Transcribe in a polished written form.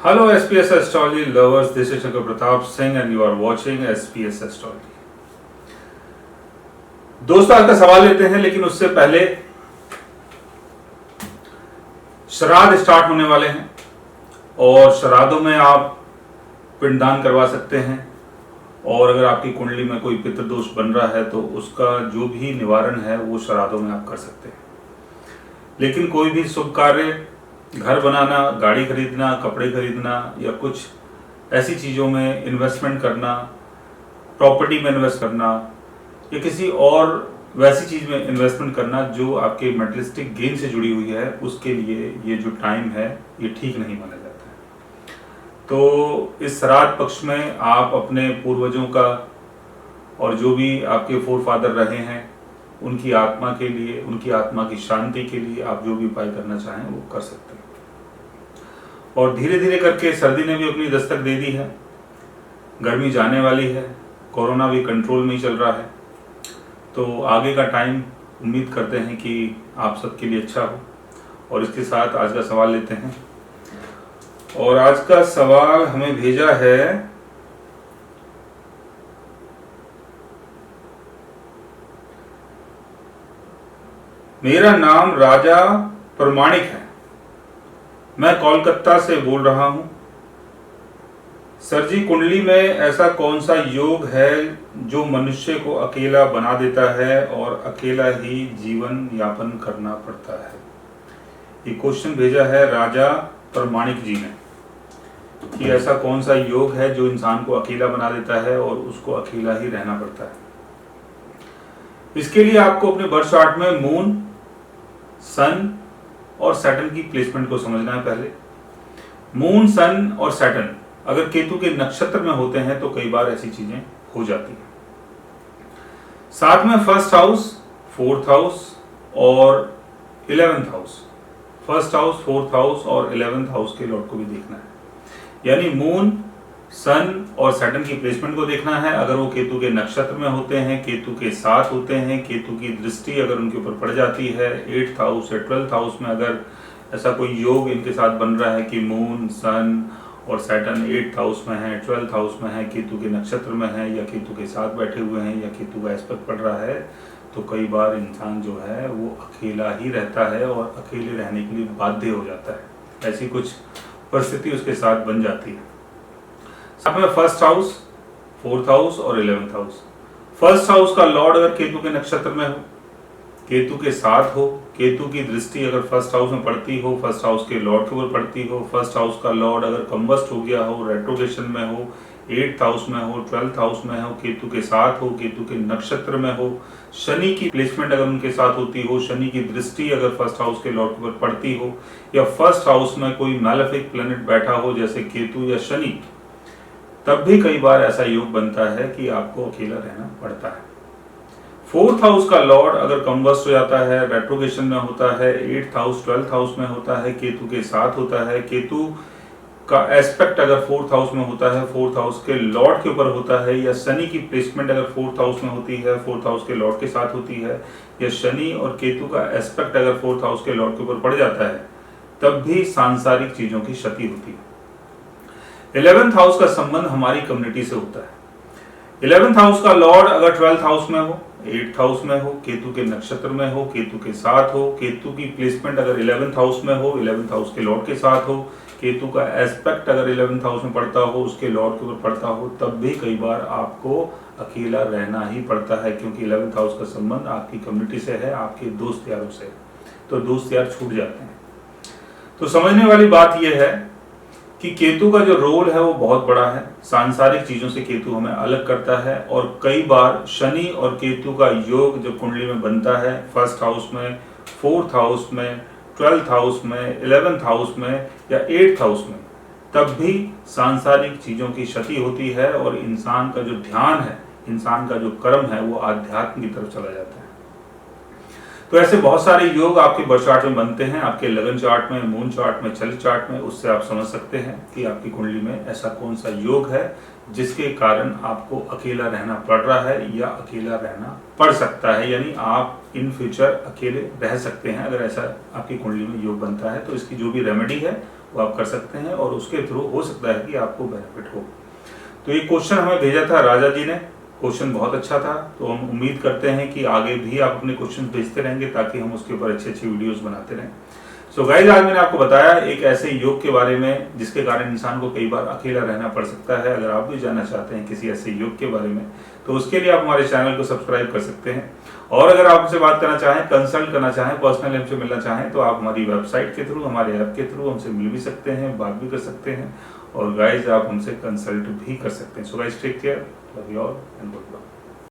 Hello SPS Astrology lovers, this is Shankar Pratap Singh and you are watching SPS Astrology. दोस्तों आज का सवाल लेते हैं, लेकिन उससे पहले श्राद्ध स्टार्ट होने वाले हैं और श्राद्धों में आप पिंडदान करवा सकते हैं। और अगर आपकी कुंडली में कोई पितृदोष बन रहा है तो उसका जो भी निवारण है वो श्राद्धों में आप कर सकते हैं। लेकिन कोई भी शुभ कार्य, घर बनाना, गाड़ी खरीदना, कपड़े खरीदना या कुछ ऐसी चीज़ों में इन्वेस्टमेंट करना, प्रॉपर्टी में इन्वेस्ट करना या किसी और वैसी चीज़ में इन्वेस्टमेंट करना जो आपके मेटलिस्टिक गेन से जुड़ी हुई है, उसके लिए ये जो टाइम है ये ठीक नहीं माना जाता है। तो इस श्राद्ध पक्ष में आप अपने पूर्वजों का और जो भी आपके फोर फादर रहे हैं उनकी आत्मा के लिए, उनकी आत्मा की शांति के लिए आप जो भी उपाय करना चाहें वो कर सकते हैं। और धीरे धीरे करके सर्दी ने भी अपनी दस्तक दे दी है, गर्मी जाने वाली है, कोरोना भी कंट्रोल में ही चल रहा है। तो आगे का टाइम उम्मीद करते हैं कि आप सबके लिए अच्छा हो। और इसके साथ आज का सवाल लेते हैं। और आज का सवाल हमें भेजा है मेरा नाम राजा प्रमाणिक है, मैं कोलकाता से बोल रहा हूं। सर जी, कुंडली में ऐसा कौन सा योग है जो मनुष्य को अकेला बना देता है और अकेला ही जीवन यापन करना पड़ता है? ये क्वेश्चन भेजा है राजा प्रमाणिक जी ने कि ऐसा कौन सा योग है जो इंसान को अकेला बना देता है और उसको अकेला ही रहना पड़ता है। इसके लिए आपको अपने बर्थ चार्ट में मून, सन और सैटर्न की प्लेसमेंट को समझना है। पहले मून, सन और सैटर्न अगर केतु के नक्षत्र में होते हैं तो कई बार ऐसी चीजें हो जाती हैं। साथ में फर्स्ट हाउस, फोर्थ हाउस और 11th house, first house, fourth house और 11th हाउस के लॉर्ड को भी देखना है। यानी मून, सन और सैटर्न की प्लेसमेंट को देखना है। अगर वो केतु के नक्षत्र में होते हैं, केतु के साथ होते हैं, केतु की दृष्टि अगर उनके ऊपर पड़ जाती है 8th हाउस या 12th हाउस में, अगर ऐसा कोई योग इनके साथ बन रहा है कि मून, सन और सैटर्न 8th हाउस में है, 12th हाउस में है, केतु के नक्षत्र में है या केतु के साथ बैठे हुए हैं या केतु का एस्पेक्ट पड़ रहा है, तो कई बार इंसान जो है वो अकेला ही रहता है और अकेले रहने के लिए बाध्य हो जाता है। ऐसी कुछ परिस्थिति उसके साथ बन जाती है। साथ में फर्स्ट हाउस, फोर्थ हाउस और 11th हाउस। फर्स्ट हाउस का लॉर्ड अगर केतु के नक्षत्र में हो, केतु के साथ हो, केतु की दृष्टि अगर फर्स्ट हाउस में पड़ती हो, फर्स्ट हाउस के लॉर्ड के ऊपर पड़ती हो, फर्स्ट हाउस का लॉर्ड अगर कंबस्ट हो गया हो, रेट्रोगेशन में हो, 8th हाउस में हो, 12th हाउस में हो, केतु के साथ हो, केतु के नक्षत्र में हो, शनि की प्लेसमेंट अगर उनके साथ होती हो, शनि की दृष्टि अगर फर्स्ट हाउस के लॉर्ड के ऊपर पड़ती हो, या फर्स्ट हाउस में कोई मैलेफिक प्लैनेट बैठा हो जैसे केतु या शनि, तब भी कई बार ऐसा योग बनता है कि आपको अकेला रहना पड़ता है। फोर्थ हाउस का लॉर्ड अगर कंबस्ट हो जाता है, रेट्रोगेशन में होता है, 8th हाउस, 12th हाउस में होता है, केतु के साथ होता है, केतु का एस्पेक्ट अगर फोर्थ हाउस में होता है, फोर्थ हाउस के लॉर्ड के ऊपर होता है, या शनि की प्लेसमेंट अगर फोर्थ हाउस में होती है, फोर्थ हाउस के लॉर्ड के साथ होती है, या शनि और केतु का एस्पेक्ट अगर फोर्थ हाउस के लॉर्ड के ऊपर पड़ जाता है, तब भी सांसारिक चीजों की क्षति होती है। 11th हाउस का संबंध हमारी कम्युनिटी से होता है। 11th हाउस का लॉर्ड अगर 12th हाउस में हो, 8th हाउस में हो, केतु के नक्षत्र में हो, केतु के साथ हो, केतु की प्लेसमेंट अगर 11th हाउस में हो, 11th हाउस के लॉर्ड के साथ हो, केतु का एस्पेक्ट अगर 11th हाउस में पड़ता हो, उसके लॉर्ड के ऊपर पड़ता हो, तब भी कई बार आपको अकेला रहना ही पड़ता है, क्योंकि 11th हाउस का संबंध आपकी कम्युनिटी से है, आपके दोस्त यारों से। तो दोस्त यार छूट जाते हैं। तो समझने वाली बात यह है कि केतु का जो रोल है वो बहुत बड़ा है। सांसारिक चीजों से केतु हमें अलग करता है। और कई बार शनि और केतु का योग जब कुंडली में बनता है, फर्स्ट हाउस में, फोर्थ हाउस में, 12th हाउस में, 11th हाउस में या 8th हाउस में, तब भी सांसारिक चीजों की क्षति होती है और इंसान का जो ध्यान है, इंसान का जो कर्म है, वो आध्यात्म की तरफ चला जाता है। तो ऐसे बहुत सारे योग आपके बर्थ चार्ट में बनते हैं, आपके लगन चार्ट में, मून चार्ट में, चल चार्ट में। उससे आप समझ सकते हैं कि आपकी कुंडली में ऐसा कौन सा योग है जिसके कारण आपको अकेला रहना पड़ रहा है या अकेला रहना पड़ सकता है, यानी आप इन फ्यूचर अकेले रह सकते हैं। अगर ऐसा आपकी कुंडली में योग बनता है तो इसकी जो भी रेमेडी है वो आप कर सकते हैं और उसके थ्रू हो सकता है कि आपको बेनिफिट हो। तो ये क्वेश्चन हमें भेजा था राजा जी ने, क्वेश्चन बहुत अच्छा था, तो हम उम्मीद करते हैं कि आगे भी आप अपने क्वेश्चन भेजते रहेंगे ताकि हम उसके ऊपर अच्छी अच्छी वीडियोस बनाते रहें। सो गाइस, आज मैंने आपको बताया एक ऐसे योग के बारे में जिसके कारण इंसान को कई बार अकेला रहना पड़ सकता है। अगर आप भी जानना चाहते हैं किसी ऐसे योग के बारे में तो उसके लिए आप हमारे चैनल को सब्सक्राइब कर सकते हैं। और अगर आप हमसे बात करना चाहें, कंसल्ट करना चाहें, पर्सनली हमसे मिलना चाहें तो आप हमारी वेबसाइट के थ्रू, हमारे ऐप के थ्रू हमसे मिल भी सकते हैं, बात भी कर सकते हैं और गाइस आप हमसे कंसल्ट भी कर सकते हैं। So guys, take care, love you all and good bye.